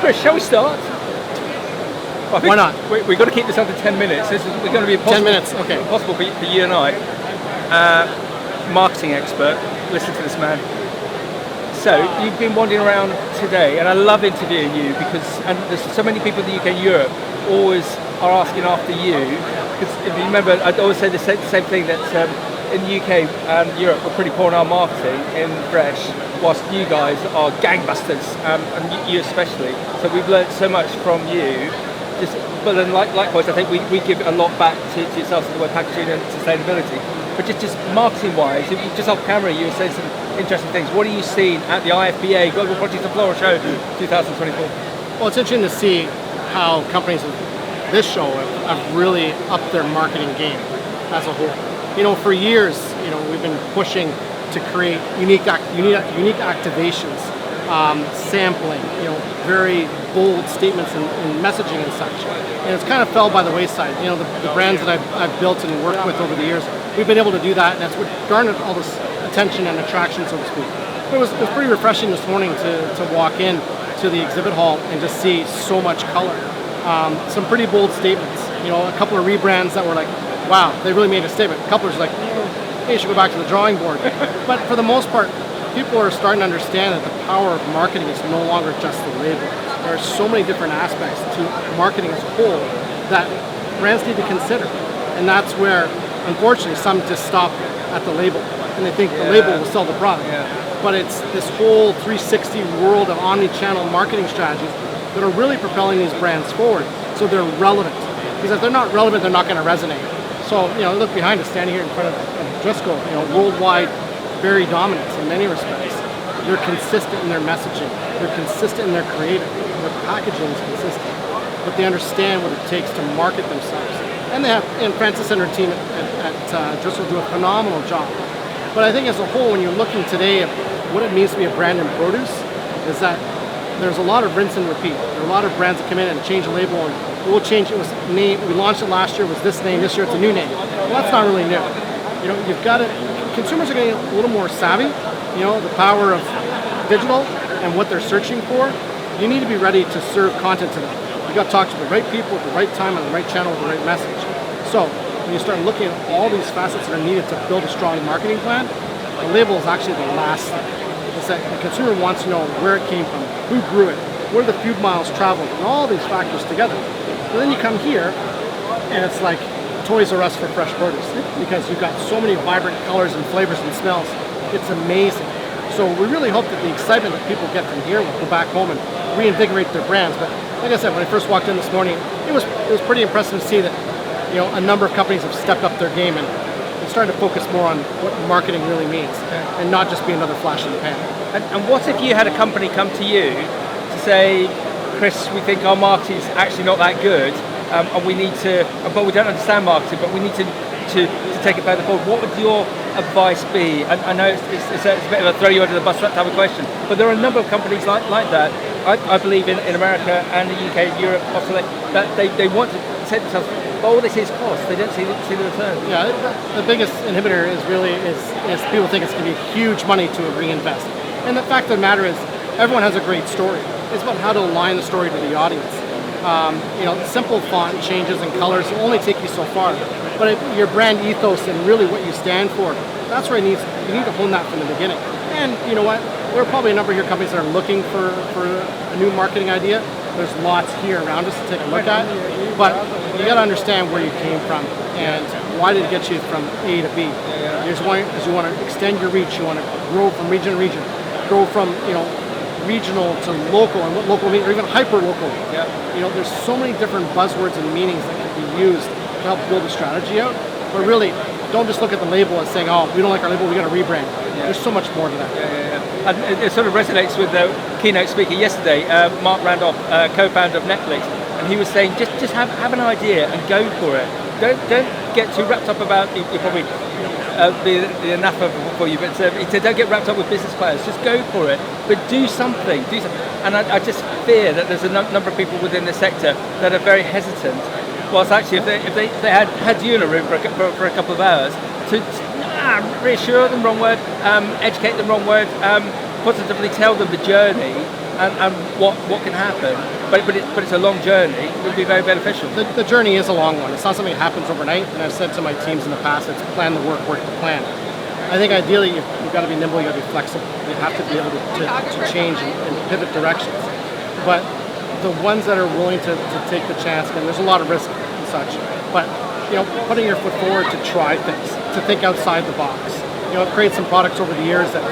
Chris, shall we start? Why not? We've got to keep this under 10 minutes. We're going to be impossible, 10 minutes, okay. Impossible for you and I. Marketing expert, listen to this man. So, you've been wandering around today, and I love interviewing you because there's so many people in the UK and Europe always are asking after you. Because if you remember, I'd always say the same thing, that in the UK and Europe we're pretty poor in our marketing in fresh, whilst you guys are gangbusters, and you especially. So we've learned so much from you. But then likewise, I think we give a lot back to yourselves in the way packaging and sustainability. But just marketing-wise, if you just off camera, you were saying some interesting things. What are you seeing at the IFBA Global Projects and Floral Show 2024? Well, it's interesting to see how companies of this show have really upped their marketing game as a whole. For years, we've been pushing to create unique activations, sampling, very bold statements and messaging and such. And it's kind of fell by the wayside. The brands that I've built and worked with over the years, we've been able to do that, and that's what garnered all this attention and attraction, so to speak. But it was pretty refreshing this morning to walk in to the exhibit hall and just see so much color. Some pretty bold statements. A couple of rebrands that were like, wow, they really made a statement. A couple are like, hey, you should go back to the drawing board. But for the most part, people are starting to understand that the power of marketing is no longer just the label. There are so many different aspects to marketing as a whole that brands need to consider. And that's where, unfortunately, some just stop at the label and they think the label will sell the product. Yeah. But it's this whole 360 world of omni-channel marketing strategies that are really propelling these brands forward, so they're relevant. Because if they're not relevant, they're not going to resonate. So, look behind us, standing here in front of Driscoll, worldwide, very dominant in many respects. They're consistent in their messaging. They're consistent in their creative. Their packaging is consistent. But they understand what it takes to market themselves. And Francis and her team at Driscoll do a phenomenal job. But I think as a whole, when you're looking today at what it means to be a brand in produce, is that there's a lot of rinse and repeat. There are a lot of brands that come in and change the label, and we'll change it. Was name. We launched it last year. It was this name. This year it's a new name. Well, that's not really new. You've got to. Consumers are getting a little more savvy. The power of digital and what they're searching for. You need to be ready to serve content to them. You got to talk to the right people at the right time on the right channel with the right message. So when you start looking at all these facets that are needed to build a strong marketing plan, the label is actually the last thing. It's that the consumer wants to know where it came from, who grew it, what are the food miles traveled, and all these factors together. So then you come here, and it's like Toys R Us for fresh produce, because you've got so many vibrant colors and flavors and smells. It's amazing. So we really hope that the excitement that people get from here will go back home and reinvigorate their brands. But like I said, when I first walked in this morning, it was pretty impressive to see that a number of companies have stepped up their game and starting to focus more on what marketing really means, and not just be another flash in the pan. And what if you had a company come to you to say, Chris, we think our marketing is actually not that good, and we need to, but we don't understand marketing, but we need to take it further forward. What would your advice be? And I know it's a bit of a throw you under the bus, that type of question, but there are a number of companies like that. I believe in America and the UK and Europe, that they want to set themselves, but all this is cost. They don't see the return. Yeah, the biggest inhibitor is people think it's going to be huge money to reinvest. And the fact of the matter is, everyone has a great story. It's about how to align the story to the audience. Simple font changes and colors will only take you so far. But your brand ethos and really what you stand for, that's where you need to hone that from the beginning. And you know what? There are probably a number of your companies that are looking for a new marketing idea. There's lots here around us to take a look at. But you got to understand where you came from and why did it get you from A to B. Because you want to extend your reach. You want to grow from region to region. Grow from regional to local, and what local means, or even hyper local. Yeah. There's so many different buzzwords and meanings that can be used to help build a strategy out. But really, don't just look at the label as saying, "Oh, we don't like our label, we got to rebrand." Yeah. There's so much more to that. Yeah. And it sort of resonates with the keynote speaker yesterday, Mark Randolph, co-founder of Netflix, and he was saying, just have an idea and go for it. Don't get too wrapped up about. You probably be enough for you, but he said don't get wrapped up with business plans. Just go for it, but do something. And I just fear that there's a number of people within the sector that are very hesitant. Whilst actually, if they had you in a room for a couple of hours to reassure them, wrong word, educate them, wrong word, positively tell them the journey, and what can happen. But it's a long journey. It would be very beneficial. The journey is a long one. It's not something that happens overnight. And I've said to my teams in the past, it's plan the work the plan. I think ideally you've got to be nimble, you've got to be flexible. You have to be able to change and pivot directions. But the ones that are willing to take the chance, and there's a lot of risk and such, but putting your foot forward to try things, to think outside the box. I've created some products over the years that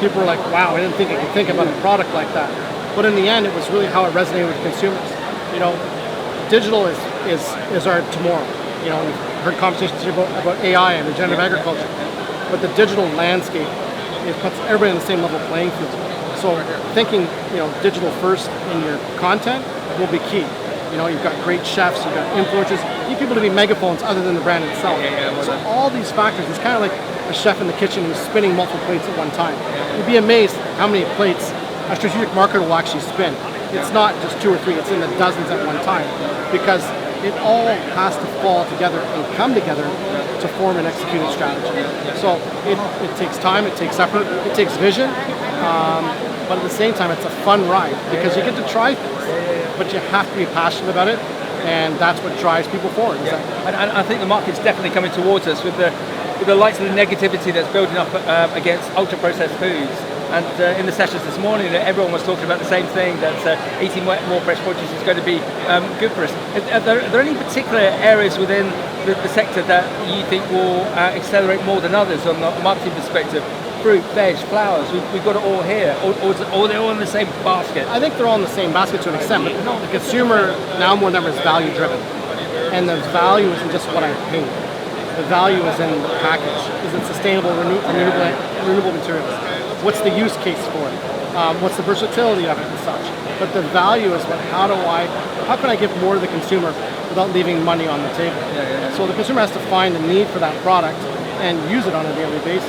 people were like, wow, I didn't think I could think about a product like that. But in the end, it was really how it resonated with consumers. Digital is our tomorrow. We've heard conversations here about AI and regenerative agriculture. But the digital landscape, it puts everybody on the same level playing field. So thinking, digital first in your content will be key. You've got great chefs, you've got influencers, you need people to be megaphones other than the brand itself. So all these factors, it's kind of like a chef in the kitchen who's spinning multiple plates at one time. You'd be amazed how many plates a strategic marketer will actually spin. It's not just 2 or 3, it's in the dozens at one time. Because it all has to fall together and come together to form an executed strategy. So it takes time, it takes effort, it takes vision, but at the same time it's a fun ride because you get to try things, but you have to be passionate about it, and that's what drives people forward. And I think the market's definitely coming towards us with the likes of the negativity that's building up against ultra-processed foods. And in the sessions this morning, everyone was talking about the same thing, that eating more fresh produce is going to be good for us. Are there any particular areas within the sector that you think will accelerate more than others on the marketing perspective? Fruit, veg, flowers, we've got it all here, or they're all in the same basket? I think they're all in the same basket to an extent, but the consumer now more than ever is value driven. And the value isn't just what I pay. The value is in the package. Is it sustainable, renewable materials? What's the use case for it? What's the versatility of it and such? But the value is how can I give more to the consumer without leaving money on the table? So the consumer has to find the need for that product and use it on a daily basis.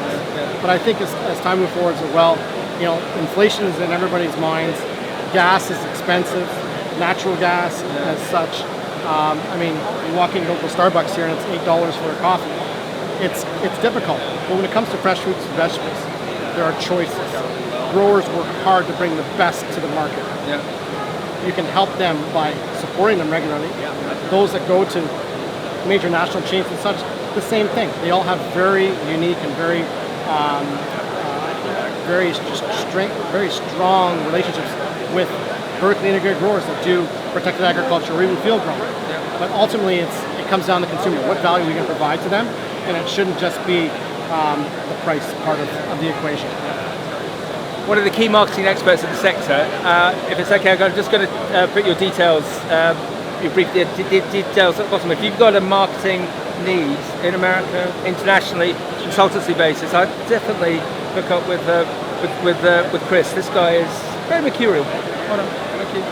But I think as time moves forward as well, inflation is in everybody's minds. Gas is expensive, natural gas as such. You walk into local Starbucks here and it's $8 for a coffee. It's difficult. But when it comes to fresh fruits and vegetables, there are choices. Growers work hard to bring the best to the market. You can help them by supporting them regularly. Those that go to major national chains and such, the same thing. They all have very unique and very strong relationships with vertically integrated growers that do protected agriculture or even field growing. But ultimately, it comes down to the consumer. What value are we going to provide to them? And it shouldn't just be the price part of the equation. One of the key marketing experts in the sector, if it's okay, I'm just going to put your details, your brief details at the bottom. If you've got a marketing need in America, internationally, consultancy basis, I'd definitely hook up with Chris. This guy is very mercurial. Hold on. Thank you.